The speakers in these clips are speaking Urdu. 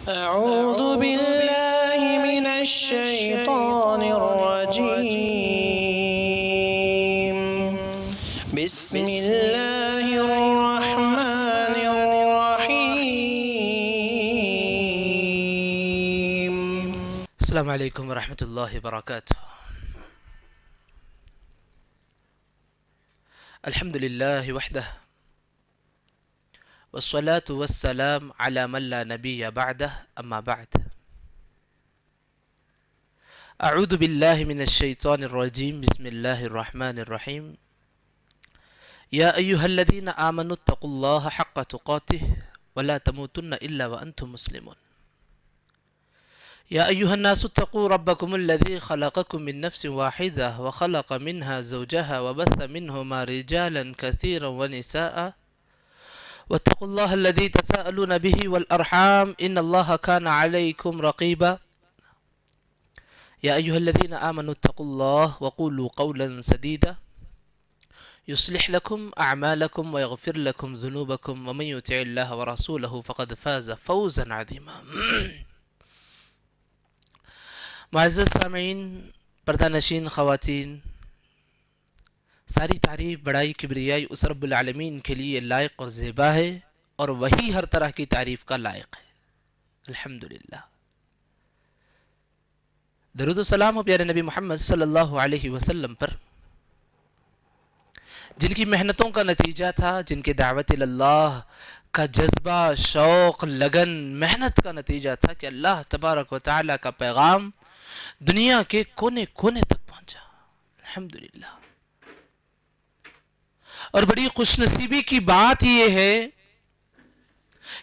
أعوذ بالله من الشيطان الرجيم بسم الله الرحمن الرحيم. السلام عليكم ورحمة الله وبركاته. الحمد لله وحده والصلاة والسلام على من لا نبي بعده، أما بعد. أعوذ بالله من الشيطان الرجيم. بسم الله الرحمن الرحيم. يا أيها الذين آمنوا اتقوا الله حق تقاته ولا تموتن إلا وأنتم مسلمون. يا أيها الناس اتقوا ربكم الذي خلقكم من نفس واحدة وخلق منها زوجها وبث منهما رجالا كثيرا ونساء واتقوا الله الذي تساءلون به والأرحام إن الله كان عليكم رقيبا. يا أيها الذين آمنوا اتقوا الله وقولوا قولا سديدا يصلح لكم أعمالكم ويغفر لكم ذنوبكم ومن يطع الله ورسوله فقد فاز فوزا عظيما. معزز سامعین، پردہ نشین خواتین، ساری تعریف بڑائی کبریائی اس رب العالمین کے لیے لائق اور زیبا ہے، اور وہی ہر طرح کی تعریف کا لائق ہے. الحمدللہ. درود و سلام ہو پیارے نبی محمد صلی اللہ علیہ وسلم پر، جن کی محنتوں کا نتیجہ تھا، جن کے دعوت اللہ کا جذبہ، شوق، لگن، محنت کا نتیجہ تھا کہ اللہ تبارک و تعالی کا پیغام دنیا کے کونے کونے تک پہنچا. الحمدللہ. اور بڑی خوش نصیبی کی بات یہ ہے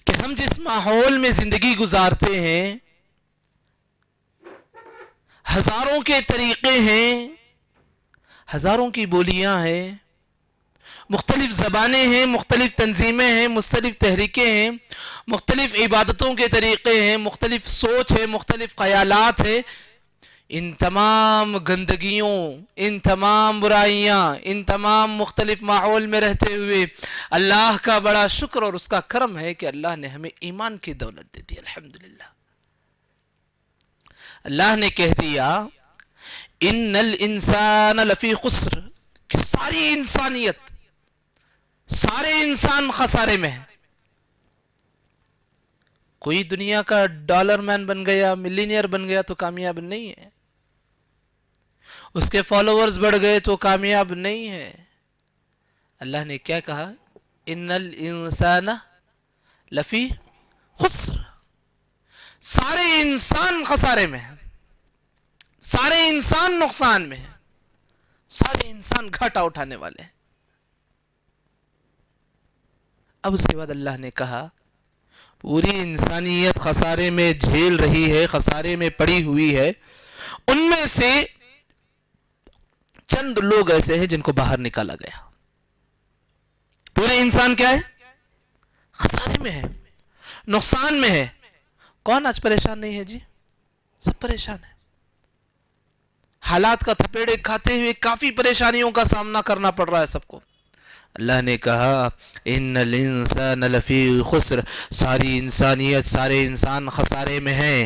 کہ ہم جس ماحول میں زندگی گزارتے ہیں، ہزاروں کے طریقے ہیں، ہزاروں کی بولیاں ہیں، مختلف زبانیں ہیں، مختلف تنظیمیں ہیں، مختلف تحریکیں ہیں، مختلف عبادتوں کے طریقے ہیں، مختلف سوچ ہے، مختلف خیالات ہیں. ان تمام گندگیوں، ان تمام برائیاں، ان تمام مختلف ماحول میں رہتے ہوئے اللہ کا بڑا شکر اور اس کا کرم ہے کہ اللہ نے ہمیں ایمان کی دولت دے دی. الحمدللہ. اللہ نے کہہ دیا ان الانسان لفی خسر، کہ ساری انسانیت، سارے انسان خسارے میں ہیں. کوئی دنیا کا ڈالر مین بن گیا، ملینئر بن گیا تو کامیاب نہیں ہے، اس کے فالوورز بڑھ گئے تو کامیاب نہیں ہے. اللہ نے کیا کہا؟ ان الانسان لفی خسر. سارے انسان خسارے میں ہیں، سارے انسان نقصان میں ہیں، سارے انسان گھاٹا اٹھانے والے ہیں. اب اس کے بعد اللہ نے کہا پوری انسانیت خسارے میں جھیل رہی ہے، خسارے میں پڑی ہوئی ہے. ان میں سے چند لوگ ایسے ہیں جن کو باہر نکالا گیا. پورے انسان کیا ہے؟ خسارے میں ہے، نقصان میں ہے. کون آج پریشان نہیں ہے جی؟ سب پریشان ہے. حالات کا تھپیڑے کھاتے ہوئے کافی پریشانیوں کا سامنا کرنا پڑ رہا ہے سب کو. اللہ نے کہا ان الانسان لفی خسر، ساری انسانیت، سارے انسان خسارے میں ہیں،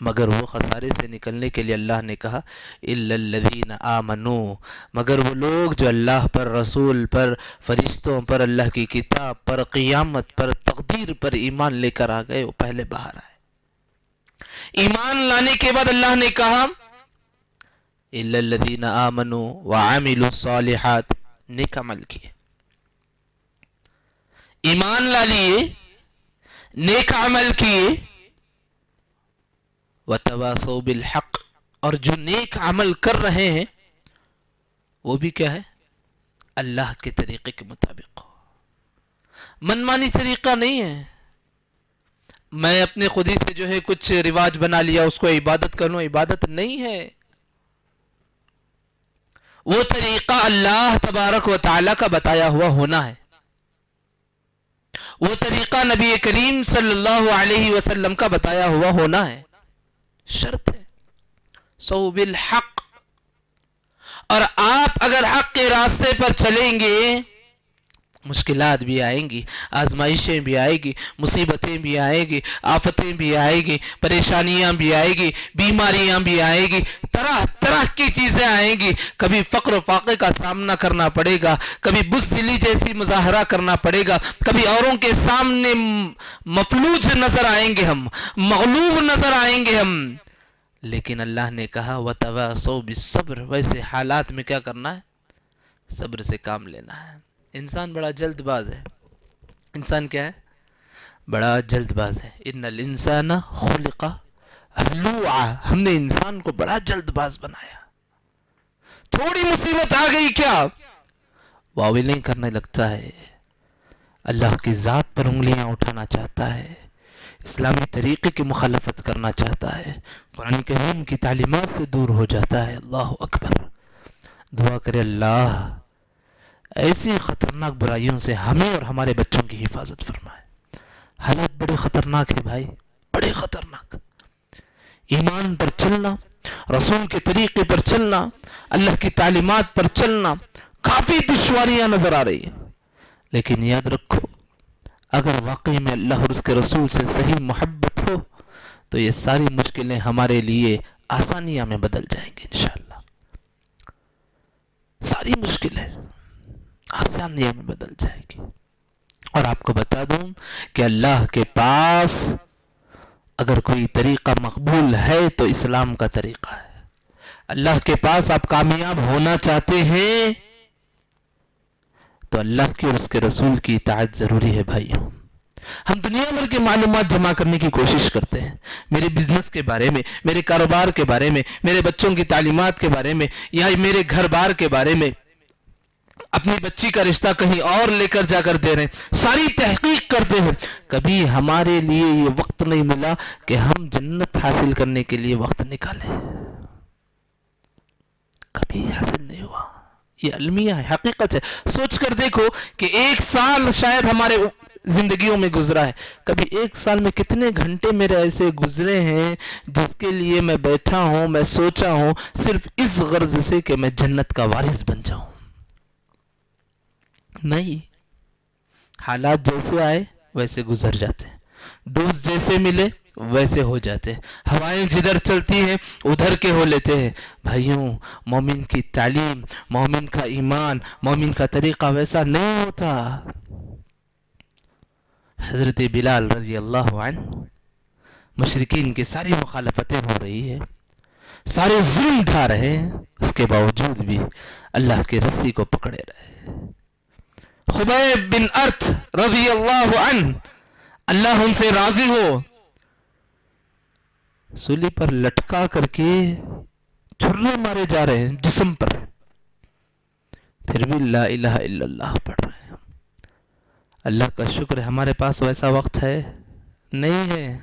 مگر وہ خسارے سے نکلنے کے لیے اللہ نے کہا الا الذین آمنوا، مگر وہ لوگ جو اللہ پر، رسول پر، فرشتوں پر، اللہ کی کتاب پر، قیامت پر، تقدیر پر ایمان لے کر آ گئے، وہ پہلے باہر آئے. ایمان لانے کے بعد اللہ نے کہا الا الذین آمنوا وعملوا الصالحات، نیک عمل کیے. ایمان لا لیے، نیک عمل کیے، وتواصوا بالحق، اور جو نیک عمل کر رہے ہیں وہ بھی کیا ہے؟ اللہ کے طریقے کے مطابق. منمانی طریقہ نہیں ہے، میں اپنے خودی سے جو ہے کچھ رواج بنا لیا اس کو عبادت کر لوں، عبادت نہیں ہے. وہ طریقہ اللہ تبارک و تعالی کا بتایا ہوا ہونا ہے. وہ طریقہ نبی کریم صلی اللہ علیہ وسلم کا بتایا ہوا ہونا ہے. شرط ہے سو بالحق. اور آپ اگر حق کے راستے پر چلیں گے مشکلات بھی آئیں گی، آزمائشیں بھی آئیں گی، مصیبتیں بھی آئیں گی، آفتیں بھی آئیں گی، پریشانیاں بھی آئیں گی، بیماریاں بھی آئیں گی، طرح طرح کی چیزیں آئیں گی. کبھی فقر و فاقے کا سامنا کرنا پڑے گا، کبھی بزدلی جیسی مظاہرہ کرنا پڑے گا، کبھی اوروں کے سامنے مفلوج نظر آئیں گے، ہم مغلوب نظر آئیں گے ہم. لیکن اللہ نے کہا وَتَوَاصَوْا بِالصَّبْرِ، ویسے حالات میں کیا کرنا ہے؟ صبر سے کام لینا ہے. انسان بڑا جلد باز ہے. انسان کیا ہے؟ بڑا جلد باز ہے. ان الانسان خلق ہلوعا، ہم نے انسان کو بڑا جلد باز بنایا. تھوڑی مصیبت آ گئی کیا واویلیں کرنے لگتا ہے، اللہ کی ذات پر انگلیاں اٹھانا چاہتا ہے، اسلامی طریقے کی مخالفت کرنا چاہتا ہے، قرآن کریم کی تعلیمات سے دور ہو جاتا ہے. اللہ اکبر. دعا کرے اللہ ایسی خطرناک برائیوں سے ہمیں اور ہمارے بچوں کی حفاظت فرمائے. حالات بڑے خطرناک ہیں بھائی، بڑے خطرناک. ایمان پر چلنا، رسول کے طریقے پر چلنا، اللہ کی تعلیمات پر چلنا، کافی دشواریاں نظر آ رہی ہیں. لیکن یاد رکھو اگر واقعی میں اللہ اور اس کے رسول سے صحیح محبت ہو تو یہ ساری مشکلیں ہمارے لیے آسانیاں میں بدل جائیں گی انشاءاللہ. ساری مشکلیں آسانیاں میں بدل جائے گی. اور آپ کو بتا دوں کہ اللہ کے پاس اگر کوئی طریقہ مقبول ہے تو اسلام کا طریقہ ہے. اللہ کے پاس آپ کامیاب ہونا چاہتے ہیں تو اللہ کی اور اس کے رسول کی اطاعت ضروری ہے بھائیوں. ہم دنیا بھر کے معلومات جمع کرنے کی کوشش کرتے ہیں، میرے بزنس کے بارے میں، میرے کاروبار کے بارے میں، میرے بچوں کی تعلیمات کے بارے میں، یا میرے گھر بار کے بارے میں. اپنی بچی کا رشتہ کہیں اور لے کر جا کر دے رہے ہیں، ساری تحقیق کرتے ہیں. کبھی ہمارے لیے یہ وقت نہیں ملا کہ ہم جنت حاصل کرنے کے لیے وقت نکالیں. کبھی حاصل نہیں ہوا. یہ المیہ ہے، حقیقت ہے. سوچ کر دیکھو کہ 1 سال شاید ہمارے زندگیوں میں گزرا ہے. کبھی 1 سال میں کتنے گھنٹے میرے ایسے گزرے ہیں جس کے لیے میں بیٹھا ہوں، میں سوچا ہوں صرف اس غرض سے کہ میں جنت کا وارث بن جاؤں. نہیں، حالات جیسے آئے ویسے گزر جاتے ہیں، دوست جیسے ملے ویسے ہو جاتے ہیں، ہوائیں جدھر چلتی ہیں ادھر کے ہو لیتے ہیں. بھائیوں مومن کی تعلیم، مومن کا ایمان، مومن کا طریقہ ویسا نہیں ہوتا. حضرت بلال رضی اللہ عنہ، مشرکین کی ساری مخالفتیں ہو رہی ہیں، سارے ظلم ڈھا رہے ہیں، اس کے باوجود بھی اللہ کی رسی کو پکڑے رہے. خبیب بن ارت رضی اللہ عنہ، اللہ ان سے راضی ہو، سولی پر لٹکا کر کے چھرے مارے جا رہے ہیں جسم پر، پھر بھی لا الہ الا اللہ پڑھ رہے ہیں. اللہ کا شکر ہے ہمارے پاس ویسا وقت ہے نہیں ہے،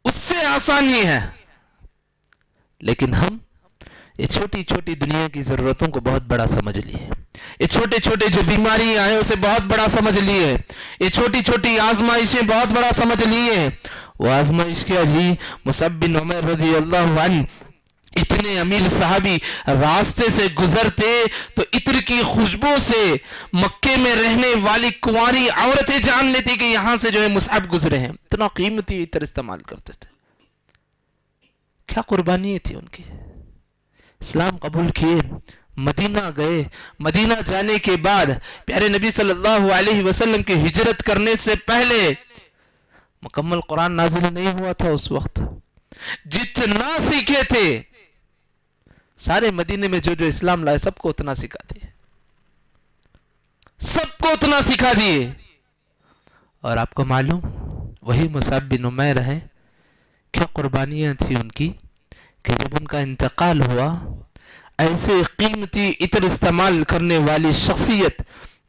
اس سے آسان ہی ہے. لیکن ہم یہ چھوٹی چھوٹی دنیا کی ضرورتوں کو بہت بڑا سمجھ لیے، یہ چھوٹے چھوٹے جو بیماریاں ہیں اسے بہت بڑا سمجھ لیے، یہ چھوٹی چھوٹی آزمائشیں بہت بڑا سمجھ لیے. وہ آزمائش کیا جی؟ مصعب بن عمیر رضی اللہ عنہ، اتنے امیر صحابی راستے سے گزرتے تو عطر کی خوشبو سے مکے میں رہنے والی کنواری عورتیں جان لیتی کہ یہاں سے جو ہے مصعب گزرے ہیں. اتنا قیمتی عطر استعمال کرتے تھے. کیا قربانی تھی ان کی. اسلام قبول کیے، مدینہ گئے. مدینہ جانے کے بعد پیارے نبی صلی اللہ علیہ وسلم کی ہجرت کرنے سے پہلے مکمل قرآن نازل نہیں ہوا تھا. اس وقت جتنا سیکھے تھے سارے مدینے میں جو جو اسلام لائے سب کو اتنا سکھا دیے، سب کو اتنا سکھا دیے. اور آپ کو معلوم وہی مصعب بن عمیر ہیں، کیا قربانیاں تھیں ان کی کہ جب ان کا انتقال ہوا، ایسے قیمتی عطر استعمال کرنے والی شخصیت،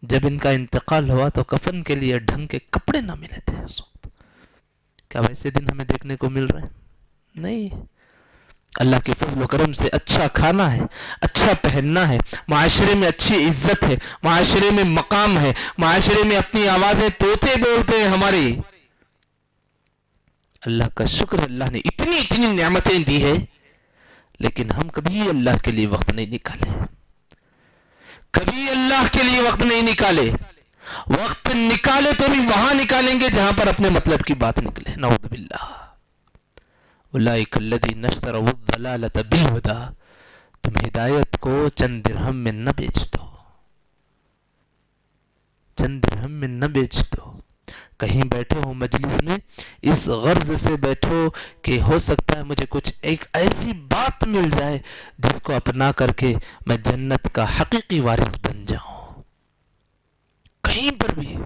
جب ان کا انتقال ہوا تو کفن کے لیے ڈھنگ کے کپڑے نہ ملے تھے اس وقت. کیا ویسے دن ہمیں دیکھنے کو مل رہے ہیں؟ نہیں. اللہ کے فضل و کرم سے اچھا کھانا ہے، اچھا پہننا ہے، معاشرے میں اچھی عزت ہے، معاشرے میں مقام ہے، معاشرے میں اپنی آوازیں طوطے بولتے ہیں ہماری. اللہ کا شکر، اللہ نے اتنی اتنی نعمتیں دی ہے، لیکن ہم کبھی اللہ کے لیے وقت نہیں نکالے، کبھی اللہ کے لیے وقت نہیں نکالے. وقت نکالے تو بھی وہاں نکالیں گے جہاں پر اپنے مطلب کی بات نکلے. نعوذ باللہ. اولئک الذین اشتروا الضلالۃ بالہدی. تم ہدایت کو چند درہم میں نہ بیچ دو، چند درہم میں نہ بیچ دو. کہیں بیٹھے ہو مجلس میں، اس غرض سے بیٹھو کہ ہو سکتا ہے مجھے کچھ ایک ایسی بات مل جائے جس کو اپنا کر کے میں جنت کا حقیقی وارث بن جاؤں. کہیں پر بھی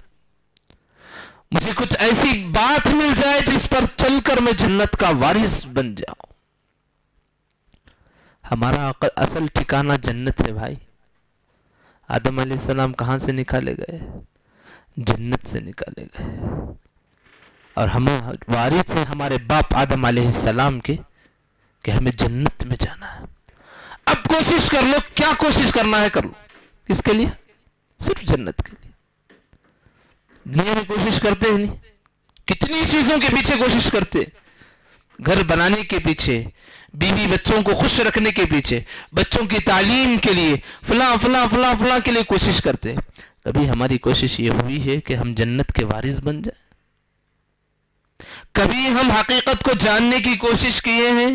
مجھے کچھ ایسی بات مل جائے جس پر چل کر میں جنت کا وارث بن جاؤں. ہمارا اصل ٹھکانہ جنت ہے بھائی. آدم علیہ السلام کہاں سے نکالے گئے؟ جنت سے نکالے گئے. اور ہم وارث ہیں ہمارے باپ آدم علیہ السلام کے کہ ہمیں جنت میں جانا ہے. اب کوشش کر لو، کیا کوشش کرنا ہے کر لو. کس کے لیے؟ صرف جنت کے لیے. دنیا میں کوشش کرتے ہیں نہیں، کتنی چیزوں کے پیچھے کوشش کرتے. گھر بنانے کے پیچھے، بیوی بچوں کو خوش رکھنے کے پیچھے، بچوں کی تعلیم کے لیے، فلاں فلاں فلاں فلاں کے لیے کوشش کرتے. کبھی ہماری کوشش یہ ہوئی ہے کہ ہم جنت کے وارث بن جائیں؟ کبھی ہم حقیقت کو جاننے کی کوشش کیے ہیں؟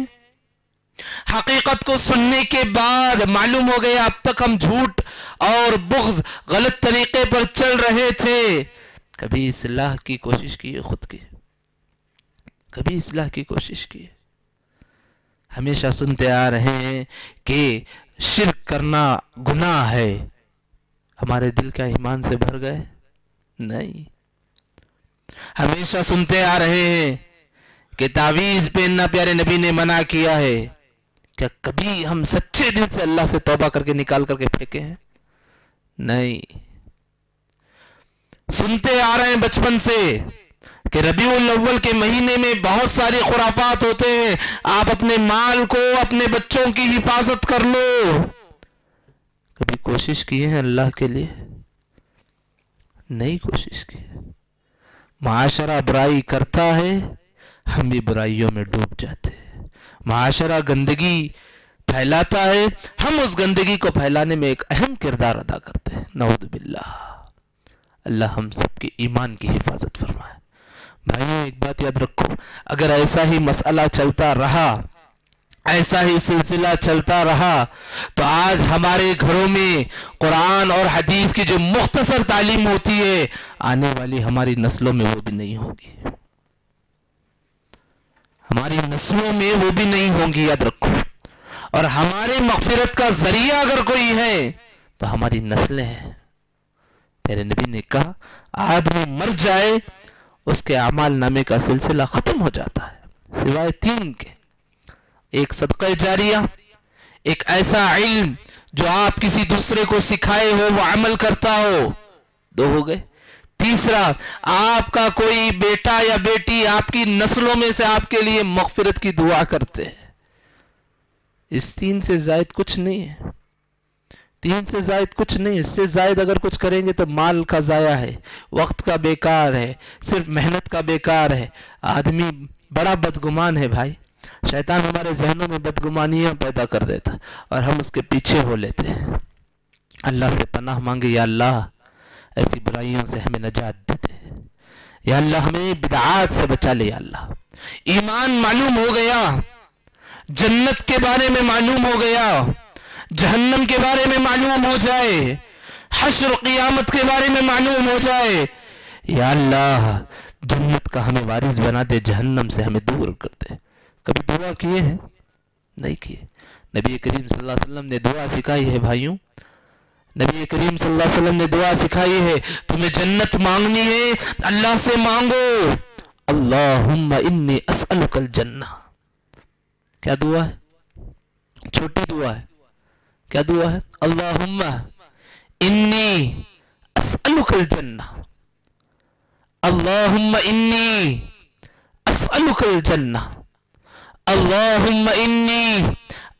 حقیقت کو سننے کے بعد معلوم ہو گیا اب تک ہم جھوٹ اور بغض غلط طریقے پر چل رہے تھے. کبھی اصلاح کی کوشش کی ہے خود کی؟ کبھی اصلاح کی کوشش کی ہے؟ ہمیشہ سنتے آ رہے ہیں کہ شرک کرنا گناہ ہے. ہمارے دل کا ایمان سے بھر گئے؟ نہیں. ہمیشہ سنتے آ رہے ہیں کہ تعویذ پہننا پیارے نبی نے منع کیا ہے. کیا کبھی ہم سچے دل سے اللہ سے توبہ کر کے نکال کر کے پھینکے ہیں؟ نہیں. سنتے آ رہے ہیں بچپن سے کہ ربیع الاول کے مہینے میں بہت ساری خرافات ہوتے ہیں، آپ اپنے مال کو، اپنے بچوں کی حفاظت کر لو. کبھی کوشش کی ہے اللہ کے لیے؟ نہیں کوشش کی. معاشرہ برائی کرتا ہے، ہم بھی برائیوں میں ڈوب جاتے ہیں. معاشرہ گندگی پھیلاتا ہے، ہم اس گندگی کو پھیلانے میں ایک اہم کردار ادا کرتے ہیں. نعوذ باللہ. اللہ ہم سب کے ایمان کی حفاظت فرمائے. بھائیوں ایک بات یاد رکھو، اگر ایسا ہی مسئلہ چلتا رہا، ایسا ہی سلسلہ چلتا رہا، تو آج ہمارے گھروں میں قرآن اور حدیث کی جو مختصر تعلیم ہوتی ہے، آنے والی ہماری نسلوں میں وہ بھی نہیں ہوگی. ہماری نسلوں میں وہ بھی نہیں ہوں گی، یاد رکھو. اور ہمارے مغفرت کا ذریعہ اگر کوئی ہے تو ہماری نسلیں ہیں. میرے نبی نے کہا آدمی مر جائے اس کے اعمال نامے کا سلسلہ ختم ہو جاتا ہے سوائے 3 کے. ایک صدقہ جاریہ، ایک ایسا علم جو آپ کسی دوسرے کو سکھائے ہو، وہ عمل کرتا ہو، 2 ہو گئے. تیسرا، آپ کا کوئی بیٹا یا بیٹی آپ کی نسلوں میں سے آپ کے لیے مغفرت کی دعا کرتے ہیں. اس 3 سے زائد کچھ نہیں ہے. 3 سے زائد کچھ نہیں. اس سے زائد اگر کچھ کریں گے تو مال کا ضائع ہے، وقت کا بیکار ہے، صرف محنت کا بیکار ہے. آدمی بڑا بدگمان ہے بھائی. شیطان ہمارے ذہنوں میں بدگمانیاں پیدا کر دیتا اور ہم اس کے پیچھے ہو لیتے ہیں. اللہ سے پناہ مانگے، یا اللہ ایسی برائیوں سے ہمیں نجات دے دے. یا اللہ ہمیں بدعات سے بچا لے. یا اللہ ایمان معلوم ہو گیا، جنت کے بارے میں معلوم ہو گیا، جہنم کے بارے میں معلوم ہو جائے، حشر و قیامت کے بارے میں معلوم ہو جائے. یا اللہ جنت کا ہمیں وارث بنا دے، جہنم سے ہمیں دور کر دے. کبھی دعا کیے ہیں؟ نہیں کیے. نبی کریم صلی اللہ علیہ وسلم نے دعا سکھائی ہے بھائیوں. نبی کریم صلی اللہ علیہ وسلم نے دعا سکھائی ہے. تمہیں جنت مانگنی ہے اللہ سے مانگو. اللہم انی اسألک الجنہ. کیا دعا ہے؟ چھوٹی دعا ہے. کیا دعا ہے؟ اللہم انی اسألک الجنہ. اللہم انی اسألک الجنہ. اللہم انی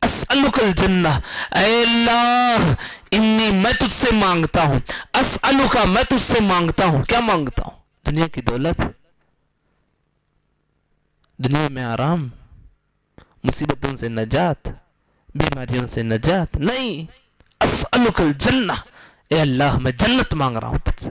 اسألک الجنہ. اے اللہ انی میں تجھ سے مانگتا ہوں، اسألک میں تجھ سے مانگتا ہوں. کیا مانگتا ہوں؟ دنیا کی دولت، دنیا میں آرام، مصیبتوں سے نجات، بیماریوں سے نجات نہیں. اسألک الجنہ. اے اللہ میں جنت مانگ رہا ہوں تجھ سے.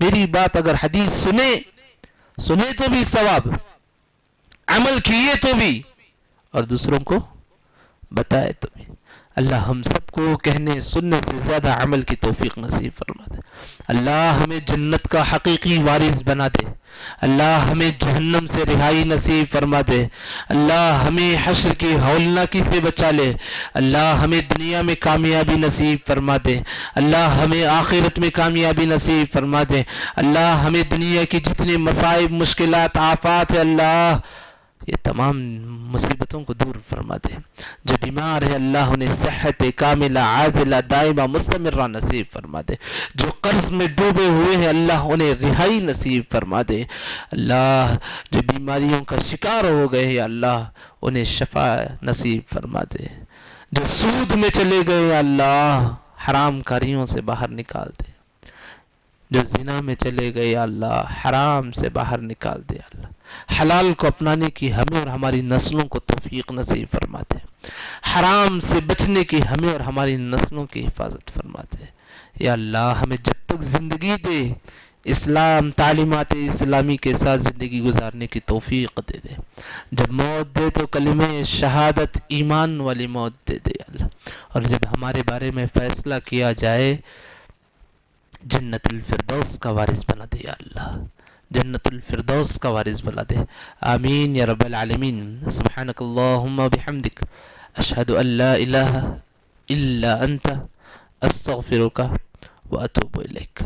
میری بات اگر حدیث سنے تو بھی ثواب، عمل کیے تو بھی، اور دوسروں کو بتائے تو بھی۔ اللہ ہم سب کو کہنے سننے سے زیادہ عمل کی توفیق نصیب فرما دے۔ اللہ ہمیں جنت کا حقیقی وارث بنا دے۔ اللہ ہمیں جہنم سے رہائی نصیب فرما دے۔ اللہ ہمیں حشر کی ہولناکی سے بچا لے۔ اللہ ہمیں دنیا میں کامیابی نصیب فرما دے۔ اللہ ہمیں آخرت میں کامیابی نصیب فرما دے۔ اللہ ہمیں دنیا کی جتنے مصائب، مشکلات، آفات ہے اللہ یہ تمام مصیبتوں کو دور فرما دے۔ جو بیمار ہے اللہ انہیں صحت کاملہ عاجلہ دائمہ مستمرہ نصیب فرما دے۔ جو قرض میں ڈوبے ہوئے ہیں اللہ انہیں رہائی نصیب فرما دے۔ اللہ جو بیماریوں کا شکار ہو گئے ہیں اللہ انہیں شفا نصیب فرما دے۔ جو سود میں چلے گئے اللہ حرام کاریوں سے باہر نکال دے۔ جو زنا میں چلے گئے اللہ حرام سے باہر نکال دے۔ اللہ حلال کو اپنانے کی ہمیں اور ہماری نسلوں کو توفیق نصیب فرما دے۔ حرام سے بچنے کی ہمیں اور ہماری نسلوں کی حفاظت فرما دے۔ یا اللہ ہمیں جب تک زندگی دے اسلام، تعلیمات اسلامی کے ساتھ زندگی گزارنے کی توفیق دے دے۔ جب موت دے تو کلمہ شہادت ایمان والی موت دے دے اللہ۔ اور جب ہمارے بارے میں فیصلہ کیا جائے جنت الفردوس کا وارث بنا دے یا اللہ، جنت الفردوس کا وارث بنا دے۔ آمین یا رب العالمین۔ سبحانک اللہم و بحمدک، اشہد ان لا الہ الا انت، استغفرک و اتوب الیک۔